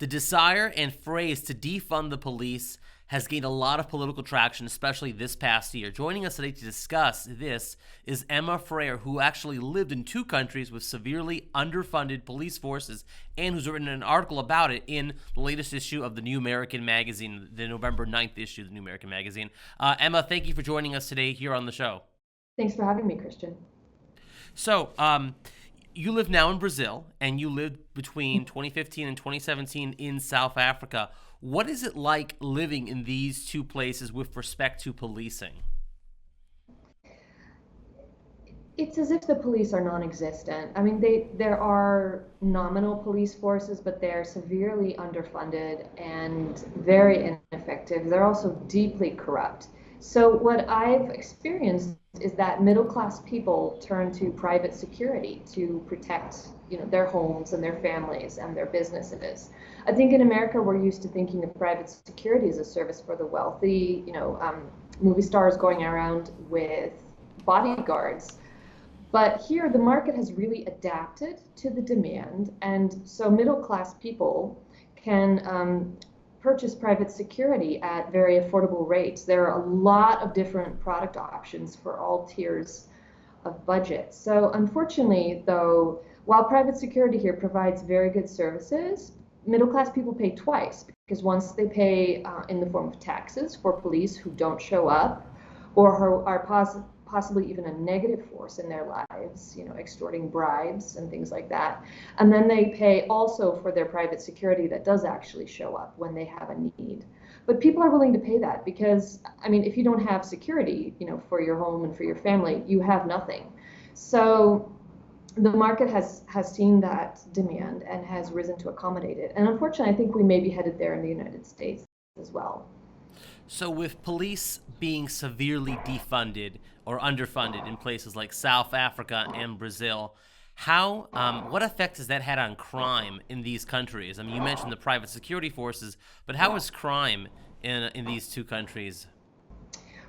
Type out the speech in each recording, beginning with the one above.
The desire and phrase to defund the police has gained a lot of political traction, especially this past year. Joining us today to discuss this is Emma Freire, who actually lived in two countries with severely underfunded police forces and who's written an article about it in the latest issue of the New American Magazine, the November 9th issue of the New American Magazine. Emma, thank you for joining us today here on the show. Thanks for having me, Christian. So, you live now in Brazil, and you lived between 2015 and 2017 in South Africa. What is it like living in these two places with respect to policing? It's as if the police are non-existent. I mean, there are nominal police forces, but they're severely underfunded and very ineffective. They're also deeply corrupt. So what I've experienced is that middle-class people turn to private security to protect, their homes and their families and their businesses. I think in America we're used to thinking of private security as a service for the wealthy, movie stars going around with bodyguards. But here, the market has really adapted to the demand, and so middle-class people can purchase private security at very affordable rates. There are a lot of different product options for all tiers of budget. So unfortunately, though, while private security here provides very good services, middle-class people pay twice, because once they pay in the form of taxes for police who don't show up or who are possibly even a negative force in their lives, extorting bribes and things like that. And then they pay also for their private security that does actually show up when they have a need. But people are willing to pay that because, if you don't have security, for your home and for your family, you have nothing. So the market has seen that demand and has risen to accommodate it. And unfortunately, I think we may be headed there in the United States as well. So, with police being severely defunded or underfunded in places like South Africa and Brazil, what effect has that had on crime in these countries? You mentioned the private security forces, but how is crime in these two countries?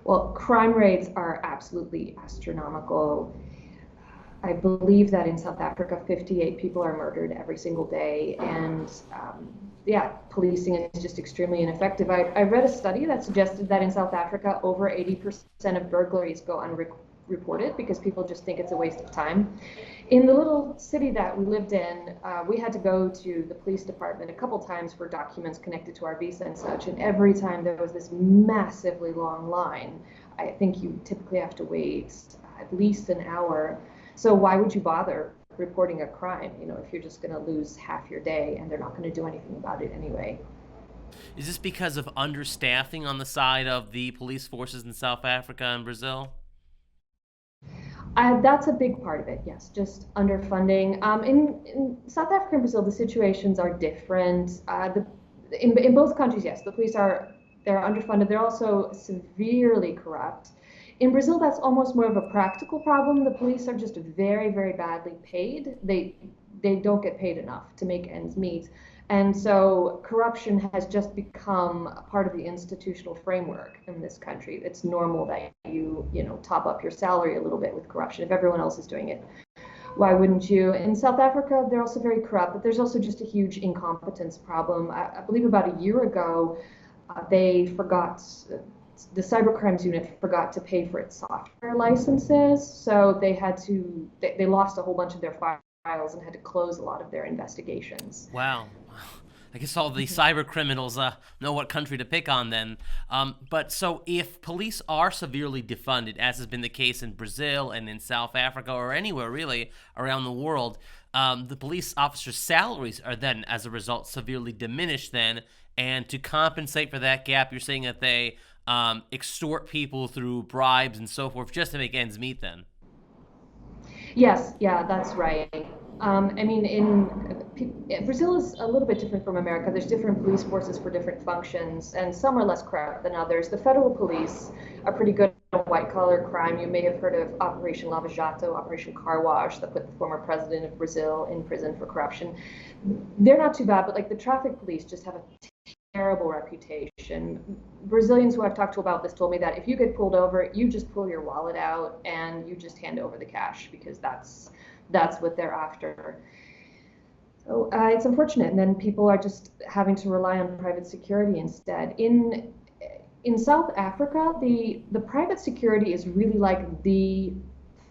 Well, crime rates are absolutely astronomical. I believe that in South Africa, 58 people are murdered every single day, and policing is just extremely ineffective. I read a study that suggested that in South Africa, over 80% of burglaries go unreported because people just think it's a waste of time. In the little city that we lived in, we had to go to the police department a couple times for documents connected to our visa and such, and every time there was this massively long line. I think you typically have to wait at least an hour. So why would you bother reporting a crime, if you're just going to lose half your day and they're not going to do anything about it anyway? Is this because of understaffing on the side of the police forces in South Africa and Brazil? That's a big part of it, yes, just underfunding. In South Africa and Brazil, the situations are different. In both countries, yes, the police they're underfunded. They're also severely corrupt. In Brazil, that's almost more of a practical problem. The police are just very, very badly paid. They don't get paid enough to make ends meet. And so corruption has just become a part of the institutional framework in this country. It's normal that you top up your salary a little bit with corruption if everyone else is doing it. Why wouldn't you? In South Africa, they're also very corrupt, but there's also just a huge incompetence problem. I believe about a year ago, they forgot the cybercrimes unit forgot to pay for its software licenses, so they lost a whole bunch of their files and had to close a lot of their investigations. Wow. I guess all the cyber criminals know what country to pick on then. But so if police are severely defunded, as has been the case in Brazil and in South Africa or anywhere really around the world, the police officers' salaries are then, as a result, severely diminished then. And to compensate for that gap, you're saying that they extort people through bribes and so forth just to make ends meet then? Yes, yeah, that's right. Brazil is a little bit different from America. There's different police forces for different functions, and some are less corrupt than others. The federal police are pretty good at white-collar crime. You may have heard of Operation Lava Jato, Operation Car Wash, that put the former president of Brazil in prison for corruption. They're not too bad, but like the traffic police just have a terrible reputation. Brazilians who I've talked to about this told me that if you get pulled over, you just pull your wallet out and you just hand over the cash because that's what they're after. So it's unfortunate, and then people are just having to rely on private security instead. In South Africa, the private security is really like the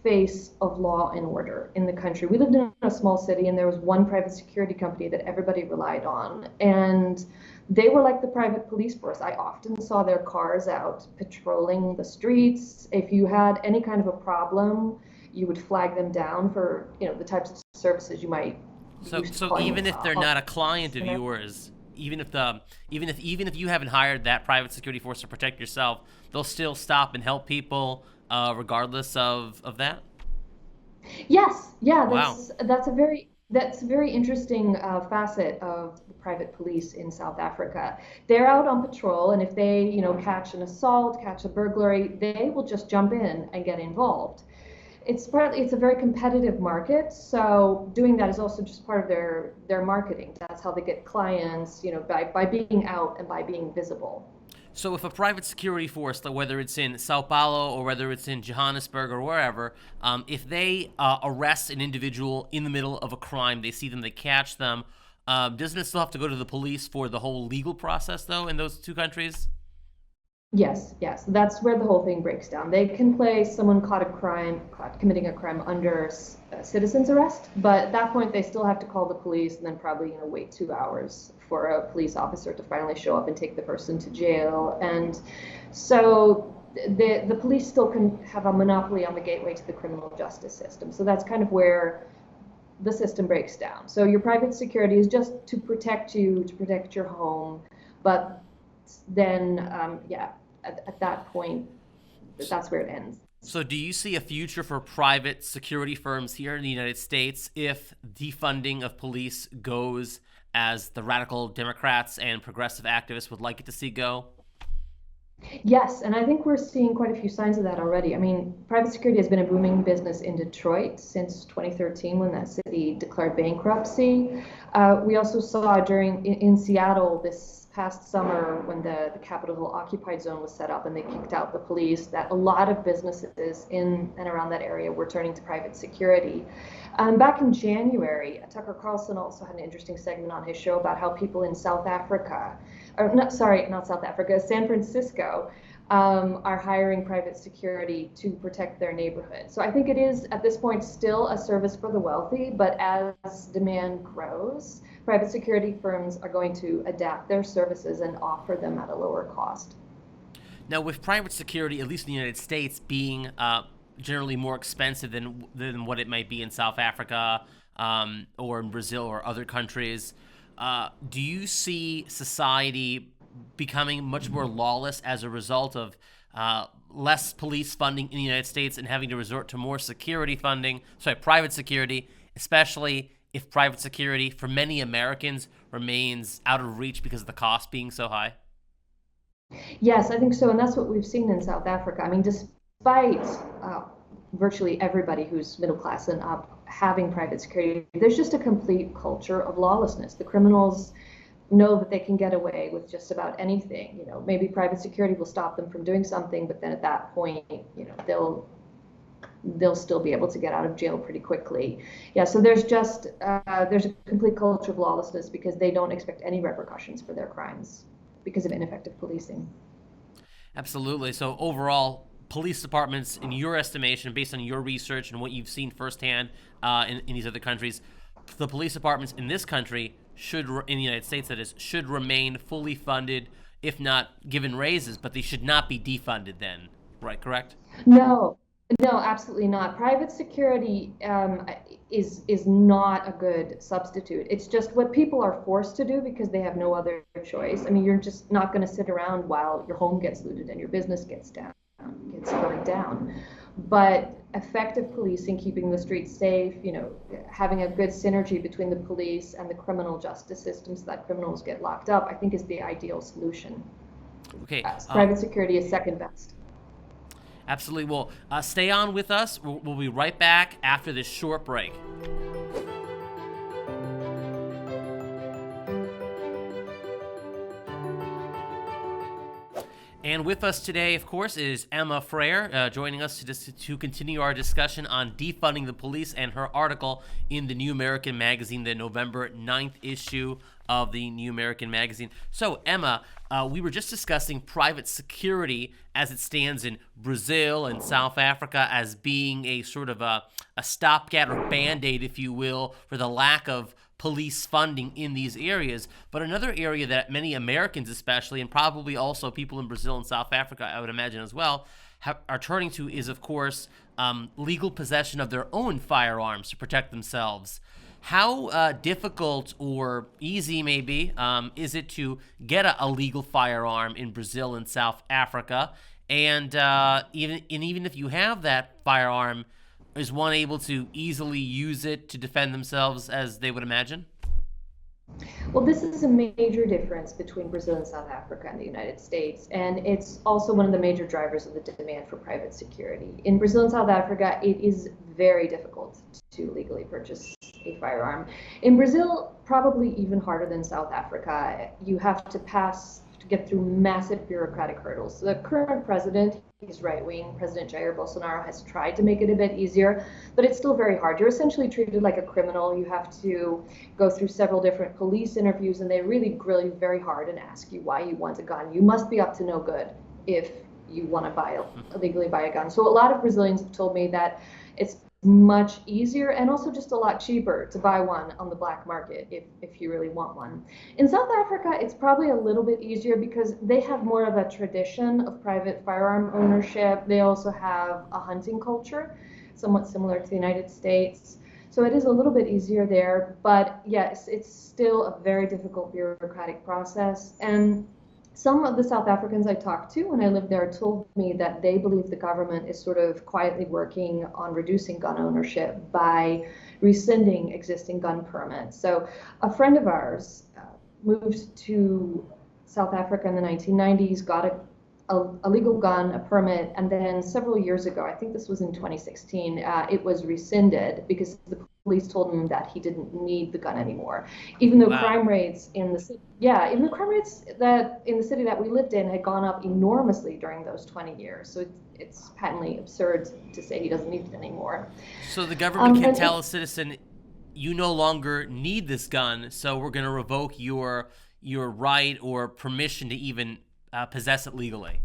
face of law and order in the country. We lived in a small city, and there was one private security company that everybody relied on, and they were like the private police force. I often saw their cars out patrolling the streets. If you had any kind of a problem, you would flag them down for, the types of services you might be So, used to so calling. even if they're not a client of yours, even if you haven't hired that private security force to protect yourself, they'll still stop and help people, regardless of that. Yes, yeah, Wow. that's a very interesting facet of the private police in South Africa. They're out on patrol, and if they, catch an assault, catch a burglary, they will just jump in and get involved. It's a very competitive market, so doing that is also just part of their marketing. That's how they get clients, by being out and by being visible. So if a private security force, like whether it's in Sao Paulo or whether it's in Johannesburg or wherever, if they arrest an individual in the middle of a crime, they see them, they catch them, doesn't it still have to go to the police for the whole legal process, though, in those two countries? Yes, yes, that's where the whole thing breaks down. They can place someone caught committing a crime under citizen's arrest, but at that point they still have to call the police and then probably wait 2 hours for a police officer to finally show up and take the person to jail. And so the police still can have a monopoly on the gateway to the criminal justice system. So that's kind of where the system breaks down. So your private security is just to protect you, to protect your home, but then yeah, at that point, that's where it ends. So, do you see a future for private security firms here in the United States if defunding of police goes as the radical Democrats and progressive activists would like it to see go? Yes, and I think we're seeing quite a few signs of that already. I mean, private security has been a booming business in Detroit since 2013 when that city declared bankruptcy. We also saw in Seattle this past summer when the Capitol Hill occupied zone was set up and they kicked out the police, that a lot of businesses in and around that area were turning to private security. Back in January, Tucker Carlson also had an interesting segment on his show about how people in South Africa, or not, sorry, not South Africa, San Francisco, are hiring private security to protect their neighborhood. So I think it is at this point still a service for the wealthy, but as demand grows, private security firms are going to adapt their services and offer them at a lower cost. Now, with private security, at least in the United States, being generally more expensive than what it might be in South Africa, or in Brazil or other countries, do you see society becoming much more lawless as a result of less police funding in the United States and having to resort to more private security, especially if private security for many Americans remains out of reach because of the cost being so high? Yes, I think so, and that's what we've seen in South Africa. I mean, despite virtually everybody who's middle class and up having private security, there's just a complete culture of lawlessness. The criminals know that they can get away with just about anything. Maybe private security will stop them from doing something, but then at that point, they'll still be able to get out of jail pretty quickly. Yeah, so there's a complete culture of lawlessness because they don't expect any repercussions for their crimes because of ineffective policing. Absolutely. So overall, police departments, in your estimation, based on your research and what you've seen firsthand in these other countries, the police departments in this country in the United States, that is, should remain fully funded, if not given raises, but they should not be defunded then, right? Correct? No, no, absolutely not. Private security is not a good substitute. It's just what people are forced to do because they have no other choice. I mean, you're just not going to sit around while your home gets looted and your business gets burned down. But effective policing, keeping the streets safe, having a good synergy between the police and the criminal justice system so that criminals get locked up, I think is the ideal solution. Okay. Private security is second best. Absolutely. Well, stay on with us. We'll be right back after this short break. And with us today, of course, is Emma Freire, joining us to continue our discussion on defunding the police and her article in the New American Magazine, the November 9th issue of the New American Magazine. So, Emma, we were just discussing private security as it stands in Brazil and South Africa as being a sort of a stopgap or Band-Aid, if you will, for the lack of police funding in these areas. But another area that many Americans especially, and probably also people in Brazil and South Africa, I would imagine as well, are turning to is, of course, legal possession of their own firearms to protect themselves. How difficult or easy, maybe, is it to get a legal firearm in Brazil and South Africa? And even if you have that firearm, is one able to easily use it to defend themselves as they would imagine? Well, this is a major difference between Brazil and South Africa and the United States, and it's also one of the major drivers of the demand for private security. In Brazil and South Africa, it is very difficult to legally purchase a firearm. In Brazil, probably even harder than South Africa. You have to get through massive bureaucratic hurdles. So the current president, he's right-wing, President Jair Bolsonaro, has tried to make it a bit easier, but it's still very hard. You're essentially treated like a criminal. You have to go through several different police interviews, and they really grill you very hard and ask you why you want a gun. You must be up to no good if you want to illegally buy a gun. So a lot of Brazilians have told me that it's much easier and also just a lot cheaper to buy one on the black market if you really want one. In South Africa, it's probably a little bit easier because they have more of a tradition of private firearm ownership. They also have a hunting culture, somewhat similar to the United States. So it is a little bit easier there, but yes, it's still a very difficult bureaucratic process. And some of the South Africans I talked to when I lived there told me that they believe the government is sort of quietly working on reducing gun ownership by rescinding existing gun permits. So a friend of ours moved to South Africa in the 1990s, got a legal gun, a permit, and then several years ago, I think this was in 2016, it was rescinded because the police told him that he didn't need the gun anymore. Even though crime rates in the city, even the crime rates that in the city that we lived in had gone up enormously during those 20 years. So it's patently absurd to say he doesn't need it anymore. So the government can tell a citizen, you no longer need this gun, so we're going to revoke your right or permission to even possess it legally.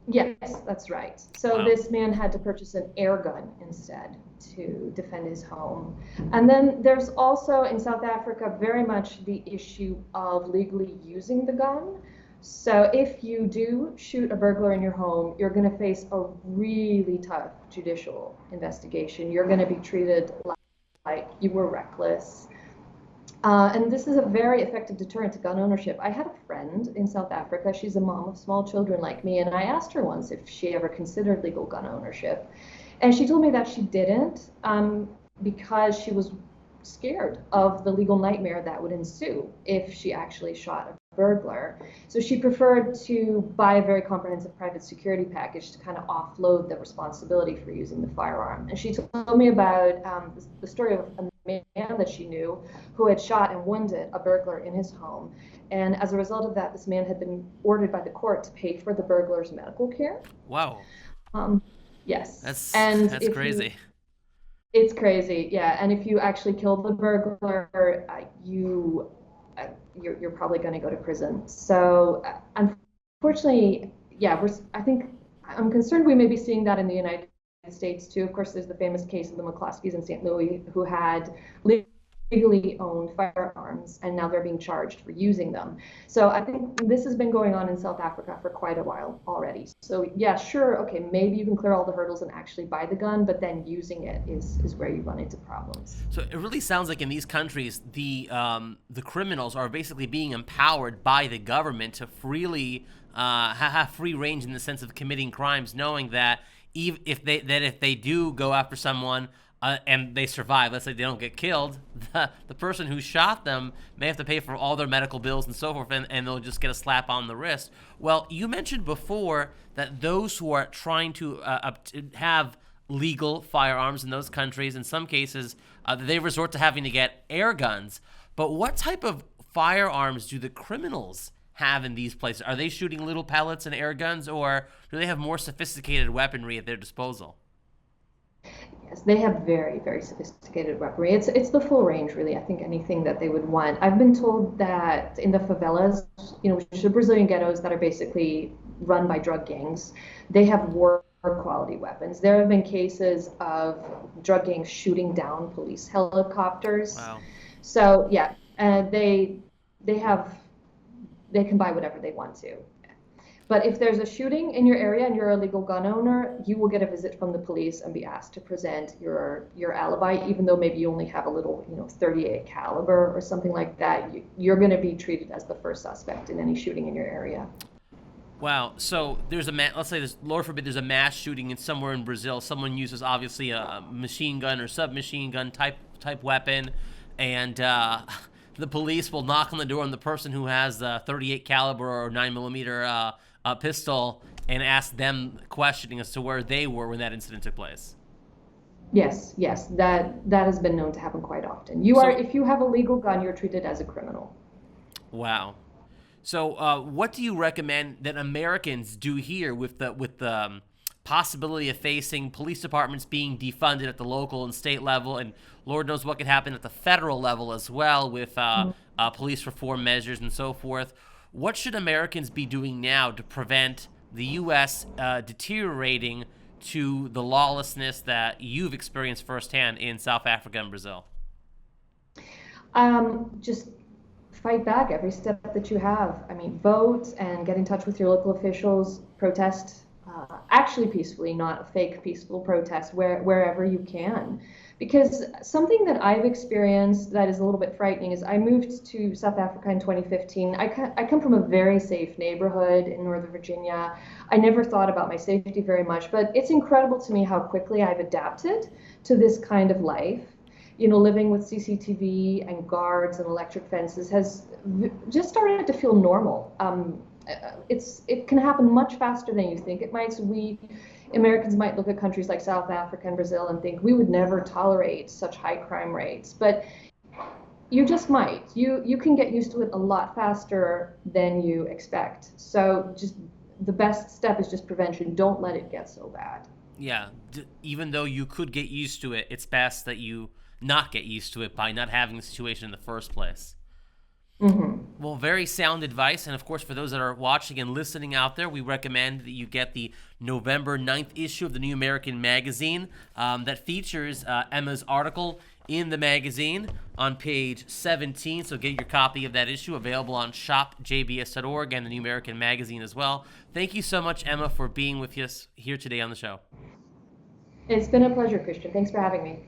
Yes, that's right. So this man had to purchase an air gun instead to defend his home. And then there's also in South Africa very much the issue of legally using the gun. So if you do shoot a burglar in your home, you're going to face a really tough judicial investigation. You're going to be treated like you were reckless. And this is a very effective deterrent to gun ownership. I had a friend in South Africa. She's a mom of small children like me, and I asked her once if she ever considered legal gun ownership. And she told me that she didn't because she was scared of the legal nightmare that would ensue if she actually shot a burglar. So she preferred to buy a very comprehensive private security package to kind of offload the responsibility for using the firearm. And she told me about the story of a man that she knew who had shot and wounded a burglar in his home. And as a result of that, this man had been ordered by the court to pay for the burglar's medical care. Wow. Yes. That's It's crazy. crazy, yeah. And if you actually kill the burglar, you're probably going to go to prison. So unfortunately, I think I'm concerned we may be seeing that in the United States too. Of course, there's the famous case of the McCloskeys in St. Louis who had legally owned firearms, and now they're being charged for using them. So I think this has been going on in South Africa for quite a while already. So yeah, sure, okay, maybe you can clear all the hurdles and actually buy the gun, but then using it is where you run into problems. So it really sounds like in these countries, the criminals are basically being empowered by the government to freely have free range in the sense of committing crimes, knowing that if they do go after someone and they survive, let's say they don't get killed, the person who shot them may have to pay for all their medical bills and so forth, and they'll just get a slap on the wrist. Well, you mentioned before that those who are trying to have legal firearms in those countries, in some cases, they resort to having to get air guns. But what type of firearms do the criminals have in these places? Are they shooting little pellets and air guns, or do they have more sophisticated weaponry at their disposal? Yes, they have very, very sophisticated weaponry. It's the full range, really. I think anything that they would want. I've been told that in the favelas, which are Brazilian ghettos that are basically run by drug gangs, they have war quality weapons. There have been cases of drug gangs shooting down police helicopters. Wow. So yeah, they have they can buy whatever they want to. But if there's a shooting in your area and you're a legal gun owner, you will get a visit from the police and be asked to present your alibi, even though maybe you only have a little, 38 caliber or something like that. You're going to be treated as the first suspect in any shooting in your area. Wow. So there's let's say there's, Lord forbid, there's a mass shooting in somewhere in Brazil. Someone uses obviously a machine gun or submachine gun type weapon, and the police will knock on the door on the person who has the 38 caliber or 9mm pistol and ask them questioning as to where they were when that incident took place. Yes, that has been known to happen quite often. If you have a legal gun, you're treated as a criminal. Wow. So, what do you recommend that Americans do here with the possibility of facing police departments being defunded at the local and state level, and Lord knows what could happen at the federal level as well with police reform measures and so forth? What should Americans be doing now to prevent the U.S. Deteriorating to the lawlessness that you've experienced firsthand in South Africa and Brazil? Just fight back every step that you have. I mean, vote and get in touch with your local officials, protest actually peacefully, not a fake peaceful protest wherever you can. Because something that I've experienced that is a little bit frightening is I moved to South Africa in 2015. I come from a very safe neighborhood in Northern Virginia. I never thought about my safety very much, but it's incredible to me how quickly I've adapted to this kind of life. Living with CCTV and guards and electric fences has just started to feel normal. It can happen much faster than you think it might. So Americans might look at countries like South Africa and Brazil and think we would never tolerate such high crime rates, but you just might. You can get used to it a lot faster than you expect. So just the best step is just prevention. Don't let it get so bad. Yeah, even though you could get used to it, it's best that you not get used to it by not having the situation in the first place. Mm-hmm. Well, very sound advice. And of course, for those that are watching and listening out there, we recommend that you get the November 9th issue of the New American Magazine that features Emma's article in the magazine on page 17. So get your copy of that issue, available on shopjbs.org and the New American Magazine as well. Thank you so much, Emma, for being with us here today on the show. It's been a pleasure, Christian. Thanks for having me.